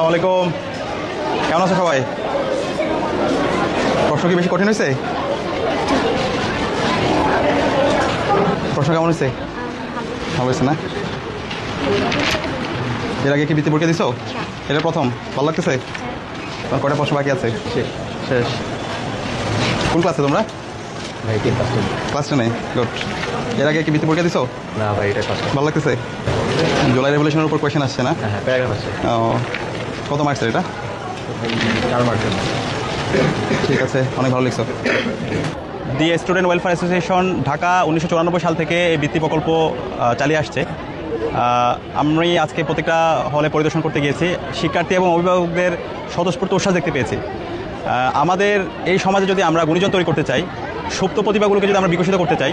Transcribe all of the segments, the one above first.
আসসালামু আলাইকুম। কেমন আছো সবাই? প্রশ্ন কি বেশি কঠিন হয়েছে? প্রশ্ন কেমন হয়েছে? ভালো হয়েছে না? এর আগে কি বৃত্তি পরীক্ষা দিছো? এটা প্রথম? ভালো লাগতেছে? তোমার কয়টা প্রশ্ন বাকি আছে? শেষ। কোন ক্লাসে তোমরা? ভাই ক্লাস 10-এ? গুড। এর আগে কি বৃত্তি পরীক্ষা দিছো? না ভাই, এটা ক্লাস ভালো লাগতেছে? জুলাই রেভলিউশনের উপর কোয়েশ্চেন আসছে না? হ্যাঁ, প্যারাগ্রাফ আছে। ও, কত মার্কসের এটা? 4 মার্কের। ঠিক আছে, অনেক ভালো লিখছো। The student welfare association Dhaka 1994 সাল থেকে এই বৃত্তি প্রকল্প চালিয়ে আসছে। আমি আজকে প্রত্যেকটা হলে পরিদর্শন করতে গিয়েছি, শিক্ষার্থী এবং অভিভাবকদের স্বতঃস্ফূর্ত উৎসাহ দেখতে পেয়েছি। আমাদের এই সমাজে যদি আমরা গুণীজন তৈরি করতে চাই, সুপ্ত প্রতিভাগুলোকে যদি আমরা বিকশিত করতে চাই,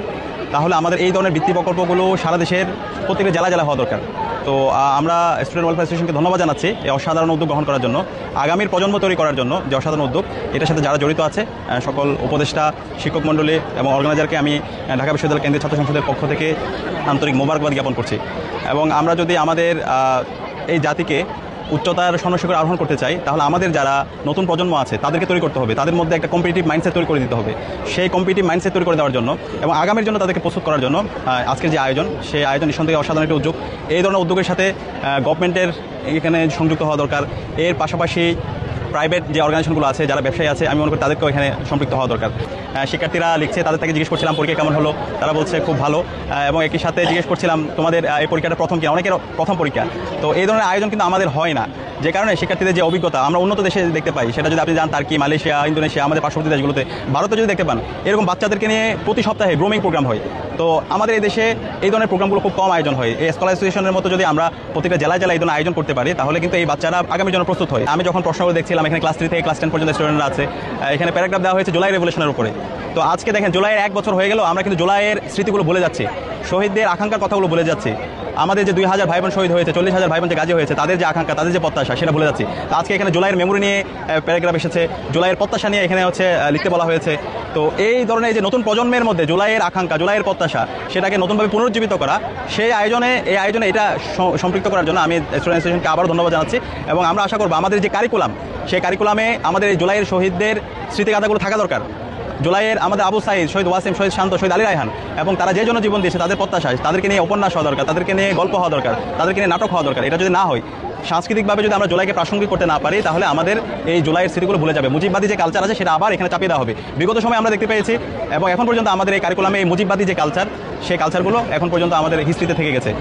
তাহলে আমাদের এই ধরনের বৃত্তি প্রকল্পগুলো সারা দেশের প্রত্যেকটা জেলা হওয়া দরকার। তো আমরা স্টুডেন্ট ওয়েলফেয়ার অ্যাসোসিয়েশনকে ধন্যবাদ জানাচ্ছি এই অসাধারণ উদ্যোগ গ্রহণ করার জন্য, আগামীর প্রজন্ম তৈরি করার জন্য যে অসাধারণ উদ্যোগ। এটার সাথে যারা জড়িত আছে সকল উপদেষ্টা, শিক্ষক মণ্ডলী এবং অর্গানাইজারকে আমি ঢাকা বিশ্ববিদ্যালয় কেন্দ্রীয় ছাত্র সংসদের পক্ষ থেকে আন্তরিক মোবারকবাদ জ্ঞাপন করছি। এবং আমরা যদি আমাদের এই জাতিকে উচ্চতার স্বর্ণশিখরে আরোহণ করতে চাই, তাহলে আমাদের যারা নতুন প্রজন্ম আছে তাদেরকে তৈরি করতে হবে, তাদের মধ্যে একটা কম্পিটিটিভ মাইন্ডসেট তৈরি করে দিতে হবে। সেই কম্পিটিটিভ মাইন্ডসেট তৈরি করে দেওয়ার জন্য এবং আগামীর জন্য তাদেরকে প্রস্তুত করার জন্য আজকের যে আয়োজন, সেই আয়োজন নিঃসন্দেহে অসাধারণ একটা উদ্যোগ। এই ধরনের উদ্যোগের সাথে গভর্নমেন্টের এখানে সংযুক্ত হওয়া দরকার। এর পাশাপাশি প্রাইভেট যে অর্গানাইজেশনগুলো আছে, যারা ব্যবসায়ী আছে, আমি মনে করি তাদেরকেও এখানে সম্পৃক্ত হওয়া দরকার। শিক্ষার্থীরা লিখছে, তাদের থেকে জিজ্ঞেস করছিলাম পরীক্ষা কেমন হলো, তারা বলছে খুব ভালো। এবং একই সাথে জিজ্ঞেস করছিলাম তোমাদের এই পরীক্ষাটা প্রথম কিনা, অনেকের প্রথম পরীক্ষা। তো এই ধরনের আয়োজন কিন্তু আমাদের হয় না, যে কারণে শিক্ষার্থীদের যে অভিজ্ঞতা আমরা উন্নত দেশে দেখতে পাই, সেটা যদি আপনি যান টার্কি, মালয়েশিয়া, ইন্দোনেশিয়া, আমাদের পার্শ্ববর্তী দেশগুলোতে, ভারতে যদি দেখতে পান, এরকম বাচ্চাদেরকে নিয়ে প্রতি সপ্তাহে গ্রুমিং প্রোগ্রাম হয়। তো আমাদের এই দেশে এই ধরনের প্রোগ্রামগুলো খুব কম আয়োজন হয়। এই স্কলার অ্যাসোসিয়েশনের মতো যদি আমরা প্রত্যেকটা জেলায় এই ধরনের আয়োজন করতে পারি, তাহলে কিন্তু এই বাচ্চারা আগামীর জন্য প্রস্তুত হয়। আমি যখন প্রশ্নগুলো দেখছিলাম, এখানে ক্লাস 3 থেকে ক্লাস 10 পর্যন্ত স্টুডেন্টরা আছে, এখানে প্যারাগ্রাফ দেওয়া হয়েছে জুলাই রেভলিউশনের উপরে। তো আজকে দেখেন, জুলাইয়ের 1 বছর হয়ে গেল, আমরা কিন্তু জুলাইয়ের স্মৃতিগুলো ভুলে যাচ্ছি, শহীদদের আকাঙ্ক্ষার কথাগুলো ভুলে যাচ্ছি। আমাদের যে 2000 ভাই বোন শহীদ হয়েছে, 40,000 ভাই বোন যে গাজী হয়েছে, তাদের যে আকাঙ্ক্ষা, তাদের যে প্রত্যাশা, সেটা ভুলে যাচ্ছি। তো আজকে এখানে জুলাইয়ের মেমোরি নিয়ে প্যারাগ্রাফ এসেছে, জুলাইয়ের প্রত্যাশা নিয়ে এখানে লিখতে বলা হয়েছে। তো এই ধরনের যে নতুন প্রজন্মের মধ্যে জুলাইয়ের আকাঙ্ক্ষা, জুলাইয়ের প্রত্যাশা, সেটাকে নতুনভাবে পুনরুজ্জীবিত করা, এই আয়োজনে এটা সম্পৃক্ত করার জন্য আমি স্টুডেন্ট অ্যাসোসিয়েশনকে আবারও ধন্যবাদ জানাচ্ছি। এবং আমরা আশা করবো আমাদের যে কারিকুলাম, সেই কারিকুলামে আমাদের এই জুলাইয়ের শহীদদের স্মৃতিগাথাগুলো থাকা দরকার। জুলাইয়ের আমাদের আবু সাইদ, শহীদ ওয়াসিম, শহীদ শান্ত, শহীদ আলী রায়হান, এবং তারা যে জন্য জীবন দিয়েছে, তাদের প্রত্যাশা, তাদেরকে নিয়ে উপন্যাস হওয়া দরকার, তাদেরকে নিয়ে গল্প হওয়া দরকার, তাদেরকে নিয়ে নাটক হওয়া দরকার। এটা যদি না হয়, সাংস্কৃতিকভাবে যদি আমরা জুলাইকে প্রাসঙ্গিক করতে না পারি, তাহলে আমাদের এই জুলাইয়ের স্মৃতিগুলো ভুলে যাবে। মুজিববাদী যে কালচার আছে, সেটা আবার এখানে চাপিয়ে দেওয়া হবে। বিগত সময় আমরা দেখতে পেয়েছি এবং এখন পর্যন্ত আমাদের এই কারিকুলামে এই মুজিববাদী যে কালচার, সেই কালচারগুলো এখন পর্যন্ত আমাদের হিস্ট্রিতে থেকে গেছে।